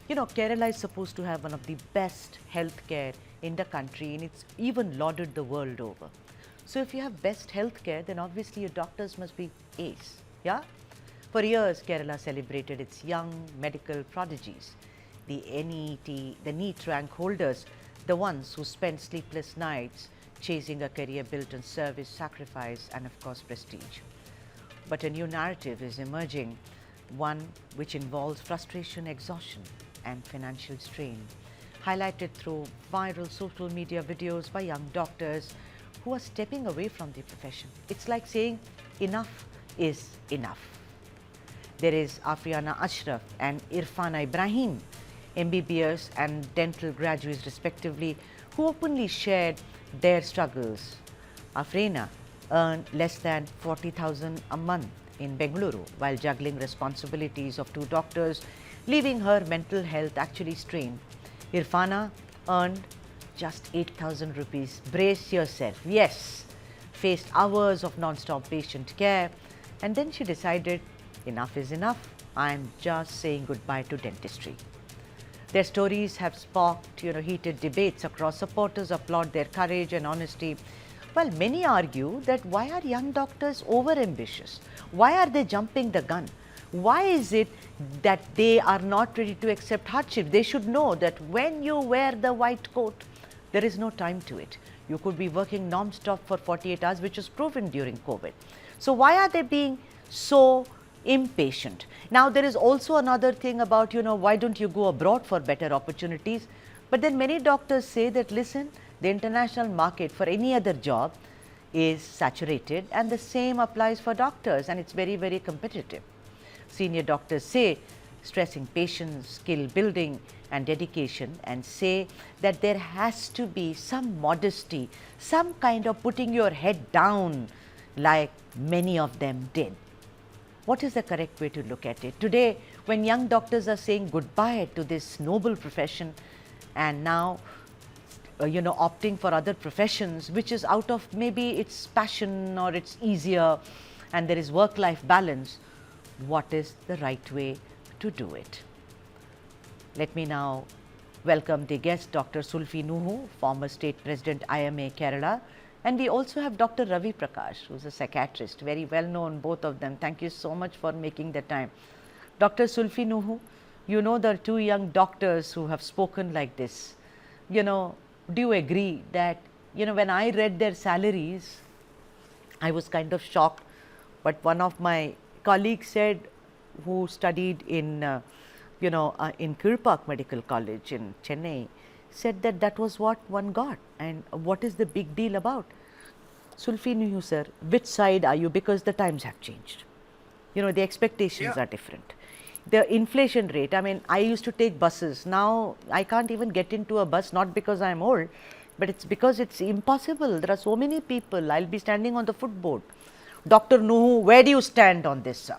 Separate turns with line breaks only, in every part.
You know, Kerala is supposed to have one of the best healthcare in the country, and it's even lauded the world over. So if you have best healthcare, then obviously your doctors must be ace, yeah? For years, Kerala celebrated its young medical prodigies, the NEET, the NEET rank holders, the ones who spent sleepless nights chasing a career built on service, sacrifice, and of course prestige. But a new narrative is emerging, one which involves frustration, exhaustion, and financial strain, highlighted through viral social media videos by young doctors who are stepping away from the profession. It's like saying enough is enough. There is Afriana Ashraf and Irfana Ibrahim, MBBS and dental graduates respectively, who openly shared their struggles. Afrina earned less than 40,000 a month in Bengaluru while juggling responsibilities of two doctors, leaving her mental health actually strained. Irfana earned just 8,000 rupees. Brace yourself. Yes, faced hours of non-stop patient care, and then she decided enough is enough. I'm just saying goodbye to dentistry. Their stories have sparked, heated debates across. Supporters applaud their courage and honesty, while many argue that why are young doctors over-ambitious? Why are they jumping the gun? Why is it that they are not ready to accept hardship? They should know that when you wear the white coat, there is no time to it. You could be working non-stop for 48 hours, which was proven during COVID. So why are they being so impatient? Now, there is also another thing about, why don't you go abroad for better opportunities? But then many doctors say that, listen, the international market for any other job is saturated, and the same applies for doctors, and it's very, very competitive. Senior doctors say, stressing patience, skill building and dedication, and say that there has to be some modesty, some kind of putting your head down like many of them did. What is the correct way to look at it? Today, when young doctors are saying goodbye to this noble profession and now, opting for other professions, which is out of maybe its passion or it's easier and there is work-life balance, what is the right way to do it? Let me now welcome the guest, Dr. Sulfi Nuhu, former State President, IMA Kerala. And we also have Dr. Ravi Prakash, who is a psychiatrist, very well known, both of them. Thank you so much for making the time. Dr. Sulfi Nuhu, there are two young doctors who have spoken like this. Do you agree that, when I read their salaries, I was kind of shocked. But one of my colleagues said, who studied in, in Kirpak Medical College in Chennai, said that that was what one got. And what is the big deal about? Sulfi Nuhu sir, which side are you? Because the times have changed. The expectations are different. The inflation rate, I mean, I used to take buses. Now I can't even get into a bus, not because I'm old, but it's because it's impossible. There are so many people. I'll be standing on the footboard. Dr. Nuhu, where do you stand on this, sir?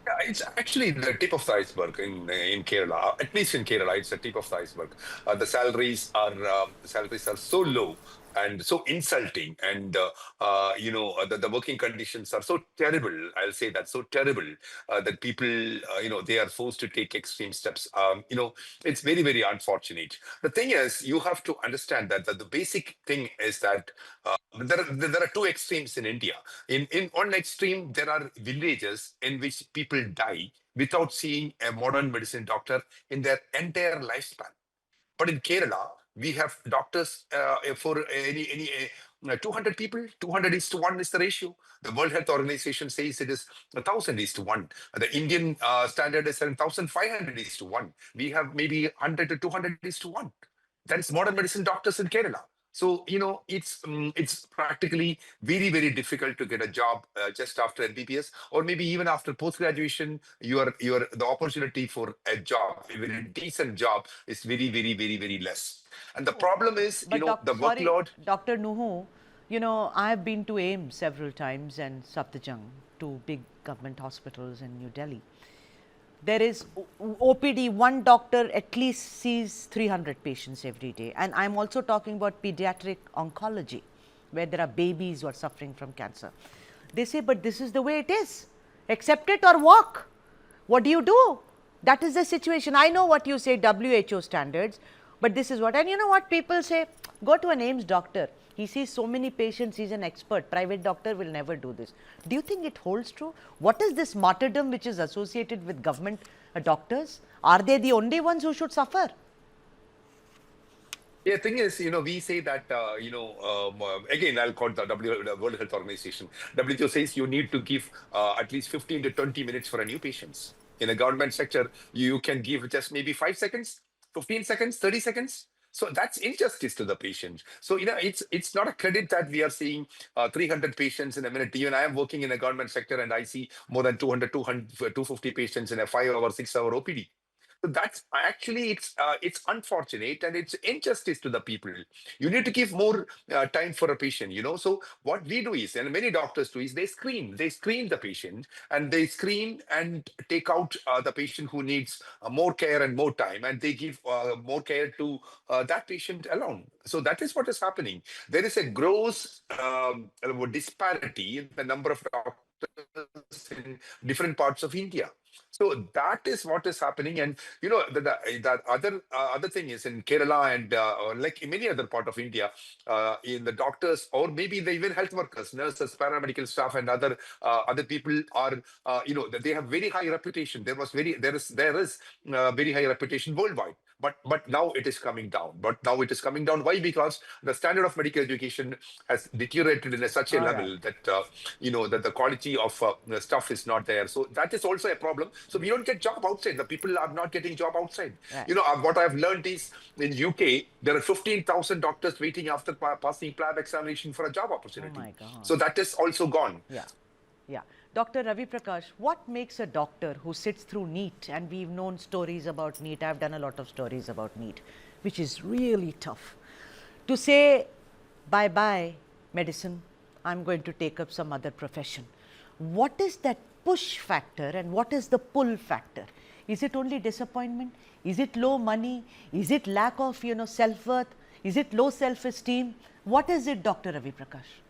Yeah, it's actually the tip of the iceberg in Kerala. At least in Kerala, it's the tip of the iceberg. The salaries are so low and so insulting, and the working conditions are so terrible. I'll say that so terrible that people they are forced to take extreme steps. It's very, very unfortunate. The thing is, you have to understand that the basic thing is that there are two extremes in India. In one extreme, there are villages in which people die without seeing a modern medicine doctor in their entire lifespan. But in Kerala, we have doctors for any 200 people. 200 is to 1 is the ratio. The World Health Organization says it is 1,000 is to 1. The Indian standard is 1,500 is to 1. We have maybe 100 to 200 is to 1. That is modern medicine doctors in Kerala. So it's practically very, very difficult to get a job just after MBBS, or maybe even after post graduation. Your the opportunity for a job, even a decent job, is very, very, very, very less. And the problem is,
But
the
sorry,
workload.
Dr. Nuhu, I have been to AIMS several times and Safdarjung, two big government hospitals in New Delhi. There is OPD, one doctor at least sees 300 patients every day. And I'm also talking about pediatric oncology, where there are babies who are suffering from cancer. They say, but this is the way it is. Accept it or walk. What do? That is the situation. I know what you say, WHO standards, but this is what, and you know what people say, go to an AIMS doctor. He sees so many patients, he's an expert. Private doctor will never do this. Do you think it holds true? What is this martyrdom which is associated with government doctors? Are they the only ones who should suffer?
Yeah, thing is, we say that, again, I'll quote the World Health Organization. WHO says you need to give at least 15 to 20 minutes for a new patient. In a government sector, you can give just maybe 5 seconds, 15 seconds, 30 seconds. So that's injustice to the patient. So, it's not a credit that we are seeing 300 patients in a minute. Even I am working in a government sector and I see more than 250 patients in a 5 hour, 6 hour OPD. So that's actually it's unfortunate and it's injustice to the people. You need to give more time for a patient. So what we do is, and many doctors do, is they screen the patient and they screen and take out the patient who needs more care and more time, and they give more care to that patient alone. So that is what is happening. There is a gross disparity in the number of doctors in different parts of India. So that is what is happening, and the other thing is in Kerala and like in many other part of India, in the doctors or maybe the even health workers, nurses, paramedical staff, and other people are they have very high reputation. There is very high reputation worldwide. But now it is coming down. Why? Because the standard of medical education has deteriorated in such a
All right.
level that that the quality of the stuff is not there. So that is also a problem. So we don't get job outside. The people are not getting job outside.
Right.
What I've learned is in UK there are 15,000 doctors waiting after passing PLAB examination for a job opportunity.
Oh my God.
So that is also gone.
Yeah. Yeah. Dr. Ravi Prakash, what makes a doctor who sits through NEET, and we've known stories about NEET, I've done a lot of stories about NEET, which is really tough, to say bye-bye medicine, I'm going to take up some other profession. What is that push factor and what is the pull factor? Is it only disappointment? Is it low money? Is it lack of self-worth? Is it low self-esteem? What is it, Dr. Ravi Prakash?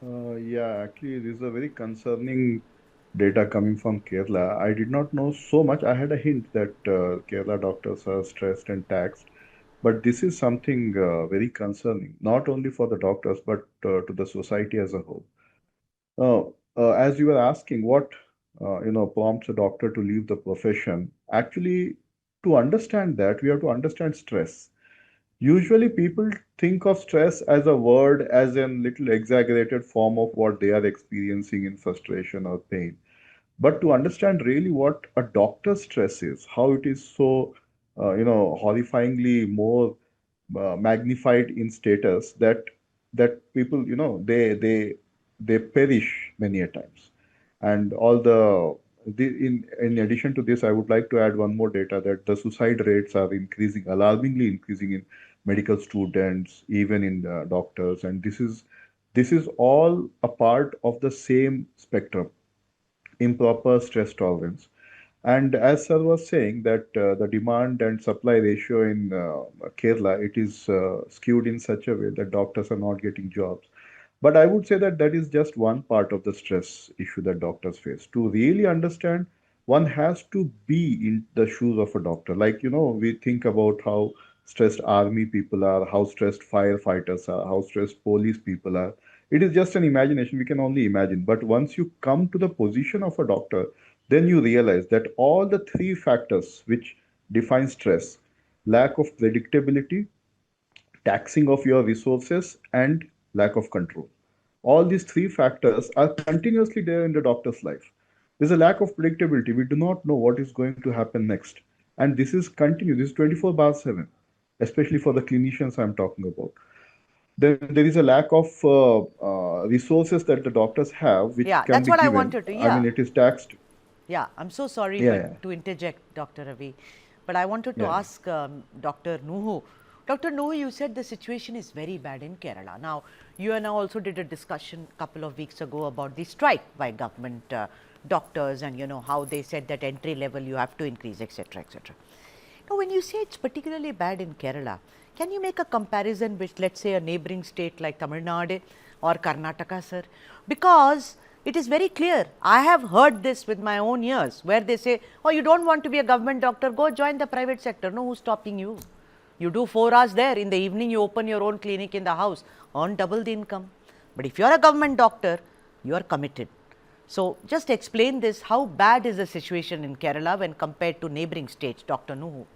Yeah, actually, this is a very concerning data coming from Kerala. I did not know so much. I had a hint that Kerala doctors are stressed and taxed, but this is something very concerning, not only for the doctors, but to the society as a whole. As you were asking, what prompts a doctor to leave the profession? Actually, to understand that, we have to understand stress. Usually, people think of stress as a word, as a little exaggerated form of what they are experiencing in frustration or pain. But to understand really what a doctor's stress is, how it is so, horrifyingly more magnified in status that people, they perish many a times. And in addition to this, I would like to add one more data that the suicide rates are increasing, alarmingly increasing in medical students, even in doctors, and this is all a part of the same spectrum, improper stress tolerance. And as sir was saying that the demand and supply ratio in Kerala, it is skewed in such a way that doctors are not getting jobs. But I would say that that is just one part of the stress issue that doctors face. To really understand, one has to be in the shoes of a doctor. Like, we think about how stressed army people are, how stressed firefighters are, how stressed police people are. It is just an imagination. We can only imagine. But once you come to the position of a doctor, then you realize that all the three factors which define stress, lack of predictability, taxing of your resources, and lack of control. All these three factors are continuously there in the doctor's life. There's a lack of predictability. We do not know what is going to happen next. And this is continuous, this is 24 bar 7, especially for the clinicians I'm talking about. Then there is a lack of resources that the doctors have, which
Yeah,
can
that's
be
what I
given.
wanted to,
I mean,
yeah.
it is taxed.
Yeah, I'm so sorry
Yeah, yeah,
to interject, Dr. Ravi, but I wanted to
yeah.
ask Dr. Nuhu. Dr. Nuhu, you said the situation is very bad in Kerala. Now, you and I also did a discussion a couple of weeks ago about the strike by government doctors, and how they said that entry level you have to increase, etc., etc. Now, when you say it's particularly bad in Kerala, can you make a comparison with, let's say, a neighboring state like Tamil Nadu or Karnataka, sir? Because It is very clear. I have heard this with my own ears, where they say, oh, you don't want to be a government doctor, go join the private sector. No, who's stopping you? You do 4 hours there, in the evening you open your own clinic in the house, earn double the income. But if you are a government doctor, you are committed. So, just explain this, how bad is the situation in Kerala when compared to neighbouring states, Dr. Nuhu?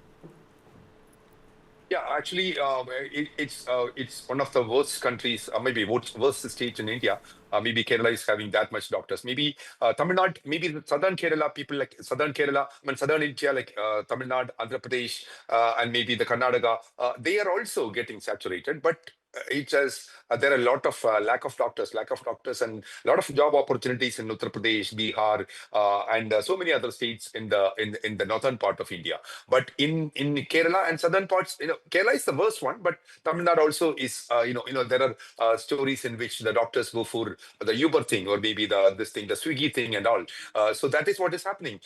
Yeah, actually, it's one of the worst countries, maybe worst states in India. Maybe Kerala is having that much doctors. Maybe Tamil Nadu, maybe the southern Kerala, people like southern Kerala, I mean southern India, like Tamil Nadu, Andhra Pradesh, and maybe the Karnataka, they are also getting saturated. But it has there are a lot of lack of doctors, and a lot of job opportunities in Uttar Pradesh, Bihar, and so many other states in the northern part of India. But in Kerala and southern parts, Kerala is the worst one, but Tamil Nadu also is, there are stories in which the doctors go for the Uber thing, or maybe the Swiggy thing and all. So that is what is happening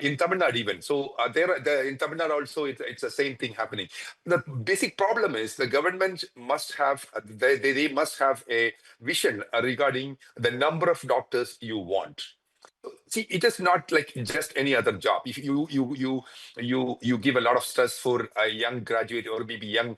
in Tamil Nadu even. So in Tamil Nadu also, it's the same thing happening. The basic problem is the government must have, they must have a vision regarding the number of doctors you want. See, it is not like just any other job. If you give a lot of stress for a young graduate, or maybe young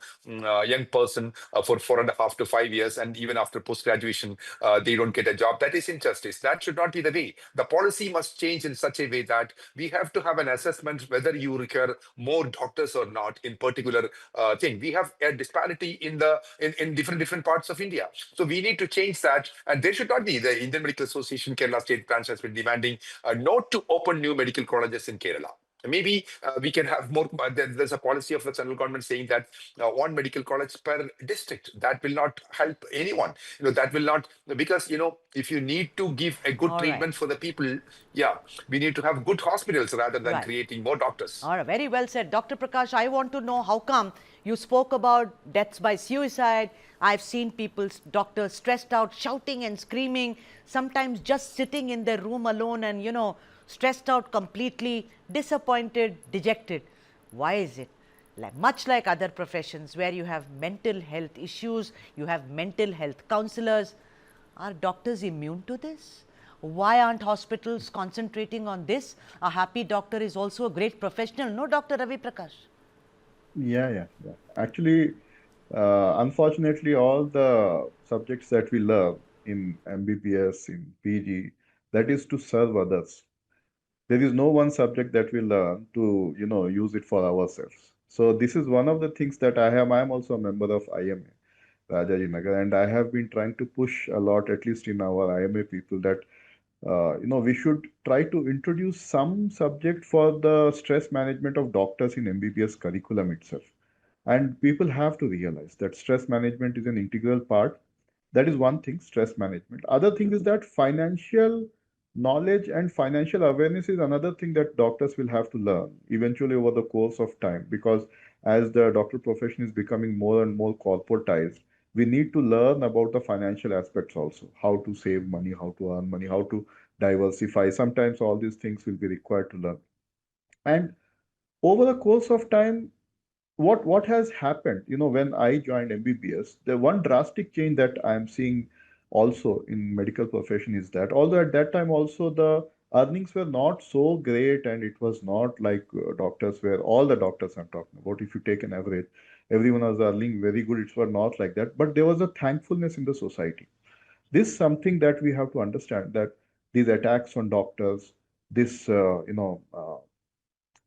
person for 4.5 to 5 years, and even after post graduation they don't get a job, that is injustice. That should not be the way. The policy must change in such a way that we have to have an assessment whether you require more doctors or not in particular thing. We have a disparity in different parts of India, so we need to change that. And there should not be. The Indian Medical Association Kerala State Branch has been demanding not to open new medical colleges in Kerala. Maybe we can have more. There's a policy of the central government saying that one medical college per district. That will not help anyone. That will not, because if you need to give a good
All right.
treatment for the people, yeah, we need to have good hospitals rather than
Right.
creating more doctors.
All right, very well said. Dr. Prakash, I want to know how come you spoke about deaths by suicide. I've seen people, doctors stressed out, shouting and screaming, sometimes just sitting in their room alone and, stressed out, completely disappointed, dejected. Why is it? Much like other professions where you have mental health issues, you have mental health counselors, are doctors immune to this? Why aren't hospitals concentrating on this? A happy doctor is also a great professional. No, Dr. Ravi Prakash?
Yeah. Actually, unfortunately, all the subjects that we love in MBBS, in PG, that is to serve others. There is no one subject that we learn to, use it for ourselves. So this is one of the things that I am also a member of IMA, Rajajinagar, and I have been trying to push a lot, at least in our IMA people, that we should try to introduce some subject for the stress management of doctors in MBBS curriculum itself. And people have to realize that stress management is an integral part. That is one thing, stress management. Other thing is that financial knowledge and financial awareness is another thing that doctors will have to learn eventually over the course of time, because as the doctor profession is becoming more and more corporatized, we need to learn about the financial aspects also, how to save money, how to earn money, how to diversify. Sometimes all these things will be required to learn. And over the course of time, what has happened, when I joined MBBS, the one drastic change that I am seeing also in medical profession is that, although at that time also the earnings were not so great, and it was not like doctors were, all the doctors I'm talking about, if you take an average, everyone was earning very good. It was not like that, but there was a thankfulness in the society. This is something that we have to understand, that these attacks on doctors, this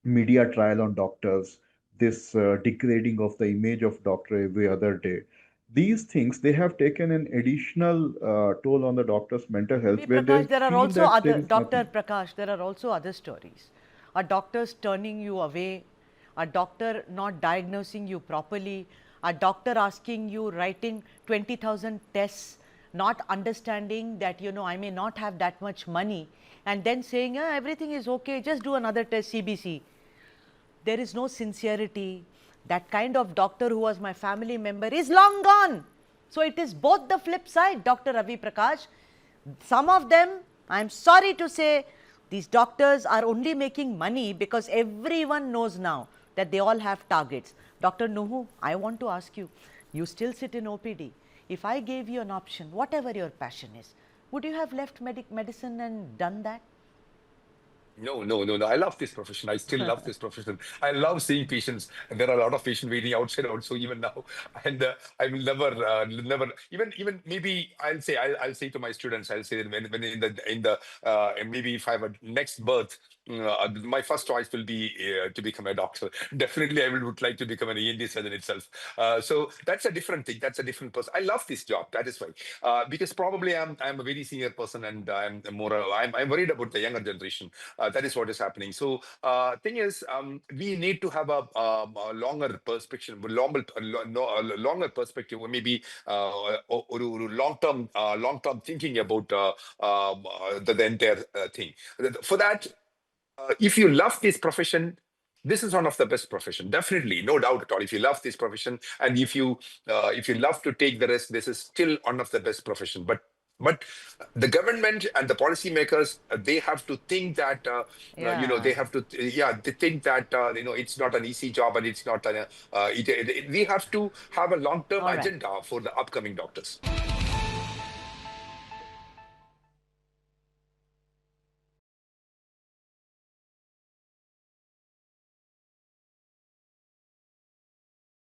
media trial on doctors, this degrading of the image of doctor every other day. These things, they have taken an additional toll on the doctor's mental health,
See,
where they
Prakash, there are
feel
also
that there
other,
is
Dr.
nothing.
Prakash, there are also other stories. A doctor's turning you away, a doctor not diagnosing you properly, a doctor asking you, writing 20,000 tests, not understanding that, I may not have that much money, and then saying, everything is okay, just do another test, CBC. There is no sincerity. That kind of doctor who was my family member is long gone. So it is both the flip side, Dr. Ravi Prakash. Some of them, I am sorry to say, these doctors are only making money because everyone knows now that they all have targets. Dr. Nuhu, I want to ask you, you still sit in OPD. If I gave you an option, whatever your passion is, would you have left medicine and done that?
No. I love this profession. I still love this profession. I love seeing patients. And there are a lot of patients waiting outside also even now. And I will never, even maybe I'll say to my students, I'll say that when in the maybe if I have a next birth, my first choice will be to become a doctor. Definitely, I would like to become an ENT surgeon itself. So that's a different thing. That's a different person. I love this job. That is why, because probably I'm a very senior person, and I'm worried about the younger generation. That is what is happening. So, thing is, we need to have a longer perspective, longer perspective, or maybe long term thinking about the entire thing. For that, if you love this profession, this is one of the best profession, definitely, no doubt at all. If you love this profession, and if you love to take the risk, this is still one of the best profession. But the government and the policymakers, they have to think that
Yeah.
they have to they think that it's not an easy job, and it's not we have to have a long term
All right.
agenda for the upcoming doctors.